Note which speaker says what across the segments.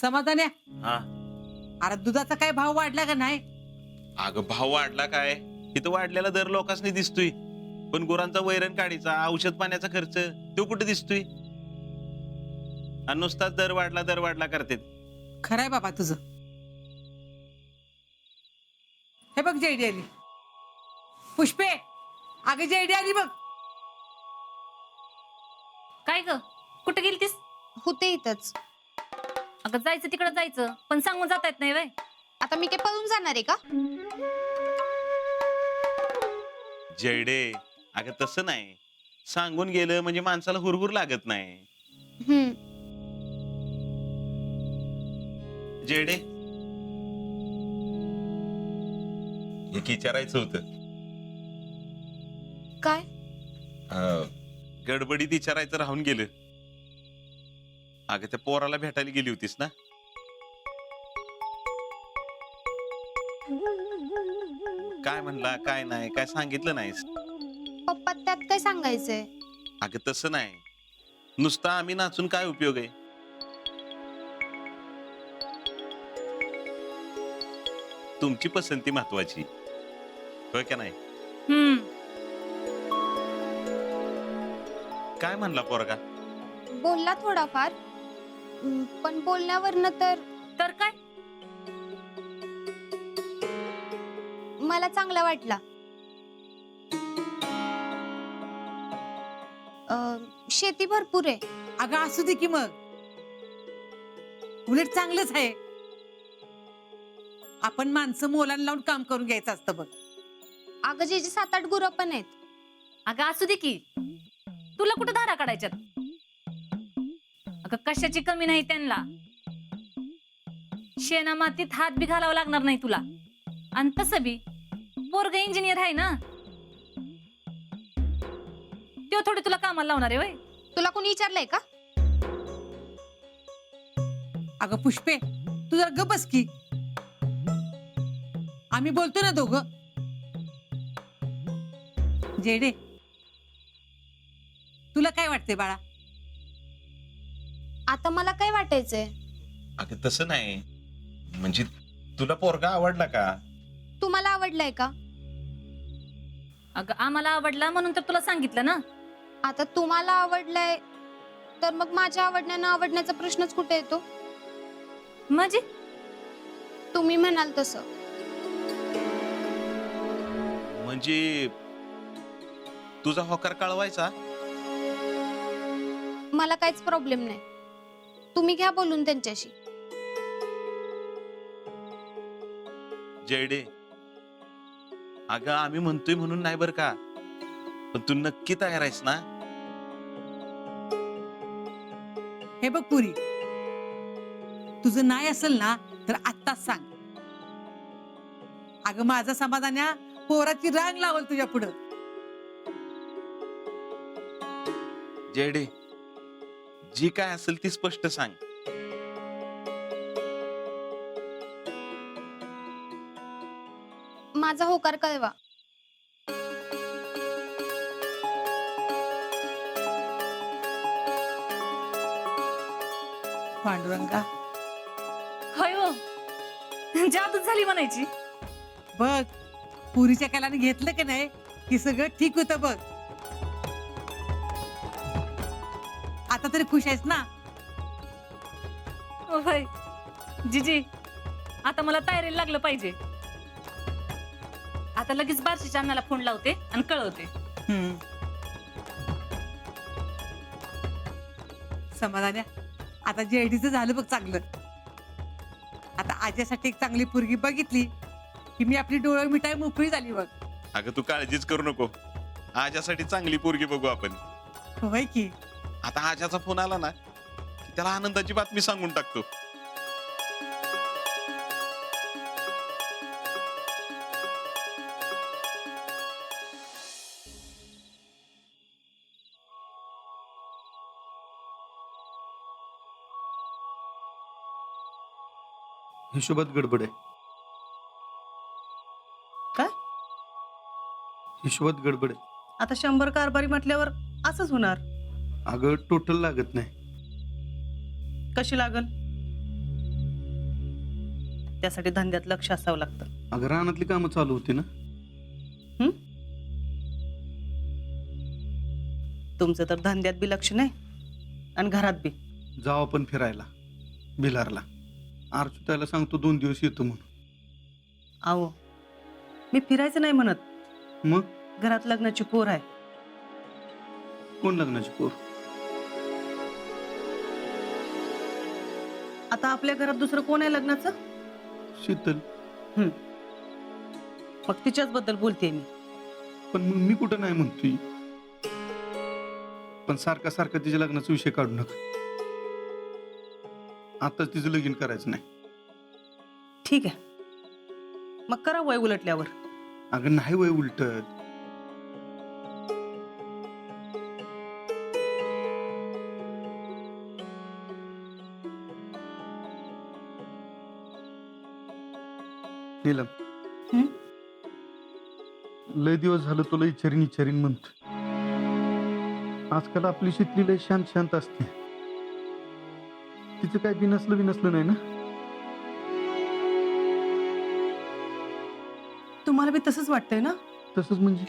Speaker 1: समाधान आहे.
Speaker 2: हा
Speaker 1: अरे दुधाचा काय भाव वाढला का नाही?
Speaker 2: अगं भाव वाढला काय? इथं वाढलेला दर लोकांनी दिसतोय, पण गुरांचा वैरण काढीचा औषध पाण्याचा खर्च तो कुठे दिसतोय? आणि नुसताच दर वाढला करतात.
Speaker 1: खरंय बाबा तुझं. हे बघ जयडी आली. पुष्पे, अगं जयडी आली बघ.
Speaker 3: काय ग, कुठे गेलतीस?
Speaker 4: होते इथंच.
Speaker 3: अगं जायचं तिकडे जायचं, पण सांगून जाता येत नाही वय.
Speaker 4: आता मी काय पळून जाणार आहे का?
Speaker 2: जयडे, अगं तसं नाही, सांगून गेलं म्हणजे माणसाला हुरहुर लागत नाही. जयडे, एक विचारायचं होतं.
Speaker 4: काय?
Speaker 2: गडबडीत विचारायचं राहून गेलं. अगं त्या पोराला भेटायला गेली होतीस ना? काय म्हणला, काय नाही, काय सांगितलं नाहीस?
Speaker 4: पप्पा त्यात काय सांगायचंय?
Speaker 2: अगं तसं नाही, नुसता आम्ही नाचून काय उपयोग आहे? तुमची पसंती महत्वाची, होय का नाही? काय म्हणला पोरगा?
Speaker 4: बोलला थोडाफार, पण बोलण्यावरनं
Speaker 3: तर काय?
Speaker 4: मला चांगला वाटला. शेती भरपूर आहे.
Speaker 1: अगं असू दे की मग, उलट चांगलंच आहे. आपण माणसं मोलान लावून काम करून घ्यायचं असतं बघ.
Speaker 4: अगं जे 7-8 गुरं पण आहेत.
Speaker 3: अगं असू दे की, तुला कुठं धारा काढायच्यात? अगं कशाची कमी नाही त्यांना. शेणा मातीत हात बी घालावा लागणार नाही तुला. आणि तसं बी पोरग इंजिनियर आहे ना, तो थोडी तुला कामाला लावणार आहे वय.
Speaker 4: तुला कोणी विचारलंय का?
Speaker 1: अगं पुष्पे, तू जरा गप बस की. आम्ही बोलतो ना दोघं. जेडे, तुला काय वाटते बाळा?
Speaker 4: आता मला काय वाटायचंय?
Speaker 2: अगं तसं नाही, म्हणजे तुला पोरगा आवडला का?
Speaker 4: तुम्हाला आवडलाय का?
Speaker 3: अगं आम्हाला आवडला म्हणून तर तुला सांगितलं ना.
Speaker 4: आता तुम्हाला आवडलाय तर मग माझ्या आवडण्यानं आवडण्याचा प्रश्नच कुठे येतो?
Speaker 3: म्हणजे
Speaker 4: तुम्ही म्हणाल तसं.
Speaker 2: म्हणजे तुझा होकार कळवायचा?
Speaker 4: मला काहीच प्रॉब्लेम नाही. तुम्ही घ्या बोलून त्यांच्याशी.
Speaker 2: जयडे, अगं आम्ही म्हणतोय म्हणून नाही बर का, पण तू नक्की तयार आहेस ना?
Speaker 1: हे बघ पुरी, तुझं नाही असेल ना तर आत्ताच सांग. अगं माझा समाधान्या पोराची रांग लावल तुझ्या पुढं.
Speaker 2: जयडे, जी काय असेल ती स्पष्ट सांग.
Speaker 4: माझा होकार कळवा.
Speaker 1: पांडुरंगा,
Speaker 3: होय हो, जादूच झाली म्हणायची.
Speaker 1: बघ पुरीच्या कालाने घेतलं की नाही की सगळं ठीक होतं बघ. आता तरी खुश आहेस ना?
Speaker 3: होय जीजी, आता मला तयारीला लागलं पाहिजे. आता लगेच बारशीच्या अण्णाला फोन लावते आणि कळवते.
Speaker 1: समाधान्या, आता जेडीचं झालं बघ चांगलं. आता आज्यासाठी एक चांगली पोरगी बघितली की मी आपली डोळे मिठाई मोकळी झाली बघ.
Speaker 2: अगं तू काळजीच करू नको, आजासाठी चांगली पोरगी बघू आपण.
Speaker 1: होय की.
Speaker 2: आता आजाचा फोन आला ना की त्याला आनंदाची बातमी सांगून टाकतो.
Speaker 5: हिशोबात गडबड आहे.
Speaker 6: काय?
Speaker 5: हिशोबात गडबड आहे.
Speaker 6: आता 100 कारभारी म्हटल्यावर असंच होणार.
Speaker 5: अगं टोटल लागत नाही.
Speaker 6: कशी लागल? त्यासाठी धंद्यात लक्ष असावं लागतं.
Speaker 5: अगं रानातली कामं चालू होती ना.
Speaker 6: तुमचं तर धंद्यात बी लक्ष नाही आणि घरात बी.
Speaker 5: जाऊ आपण फिरायला भिलारला. अर्चुताला सांगतो 2 दिवस येतो म्हणून.
Speaker 6: आहो, मी फिरायचं नाही म्हणत.
Speaker 5: मग
Speaker 6: घरात लग्नाची पोर आहे.
Speaker 5: कोण लग्नाची पोर?
Speaker 6: आता आपल्या घरात दुसरं कोण आहे लग्नाचं?
Speaker 5: शीतल.
Speaker 6: मग तिच्याच बद्दल बोलते मी.
Speaker 5: पण मग मी कुठं नाही म्हणतोय. पण सारखा सारखा तिच्या लग्नाचा विषय काढू नका. आताच तिचं लगीन करायचं नाही.
Speaker 6: ठीक आहे, मग करा वय उलटल्यावर.
Speaker 5: अगं नाही वय उलटत. नीलम, लय दिवस झालं तुला इचारीन म्हणतो. आजकाल आपली शीतली लय शांत असते. तिचं काय बिनसलं नाही ना?
Speaker 6: तुम्हाला बी तसंच वाटतंय ना?
Speaker 5: तसंच म्हणजे?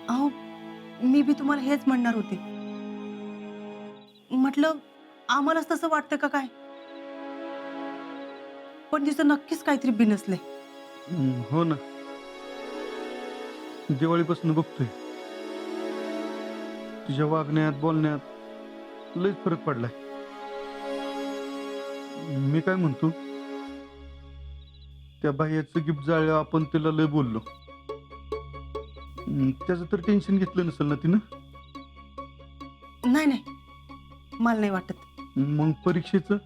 Speaker 6: अहो, मी बी तुम्हाला हेच म्हणणार होते. म्हटलं आम्हालाच तसं वाटतं का काय? पण तिचं नक्कीच काहीतरी बिनसलंय.
Speaker 5: हो ना, दिवाळीपासून बघतोय तुझ्या वागण्यात बोलण्यात लयच फरक पडलाय. मी काय म्हणतो, त्या बाह्याचं गिफ्ट जाळलं आपण तिला लय बोललो. त्याचं तर टेन्शन घेतलं नसेल ना तिनं?
Speaker 6: नाही, मला नाही वाटत.
Speaker 5: मग परीक्षेचं?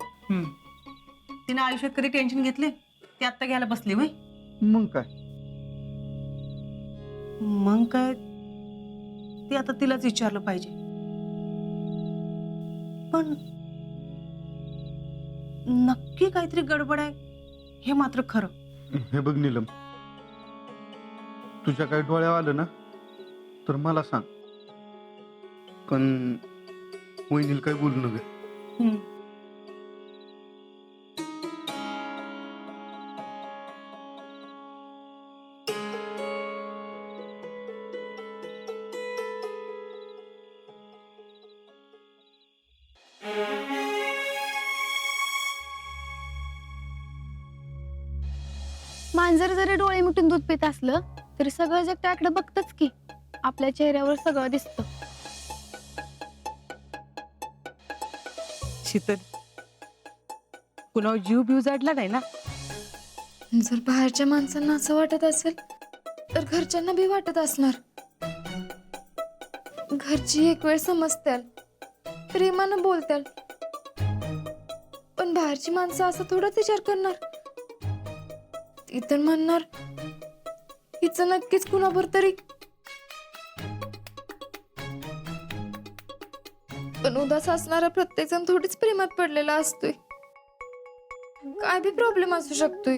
Speaker 6: तिने आयुष्यात कधी टेन्शन घेतले? ते आत्ता घ्यायला बसली वय.
Speaker 5: मग काय
Speaker 6: ते आता तिलाच विचारलं पाहिजे. पण नक्की काहीतरी गडबड आहे हे मात्र खरं.
Speaker 5: हे बघ नीलम, तुझ्या काही डोळ्यावर आलं ना तर मला सांग. पण वहिनीला काय बोलू नका.
Speaker 4: मांजर जरी डोळे मिटून दूध पित असलं तरी सगळं जग त्याकडे बघतच की. आपल्या चेहऱ्यावर सगळं दिसतं.
Speaker 1: शीतल, कुणावर जीव बिव जाडला नाही ना?
Speaker 7: जर बाहेरच्या माणसांना असं वाटत असेल तर घरच्यांना बी वाटत असणार. घरची एक वेळ समजत्याल, प्रेमानं बोलत्याल, पण बाहेरची माणसं असं थोडाच विचार करणार. ती तर म्हणणार हिचं नक्कीच कुणावर तरी. पण उदास असणारा प्रत्येक जण थोडीच प्रेमात पडलेला असतोय. काय बी प्रॉब्लेम असू शकतोय.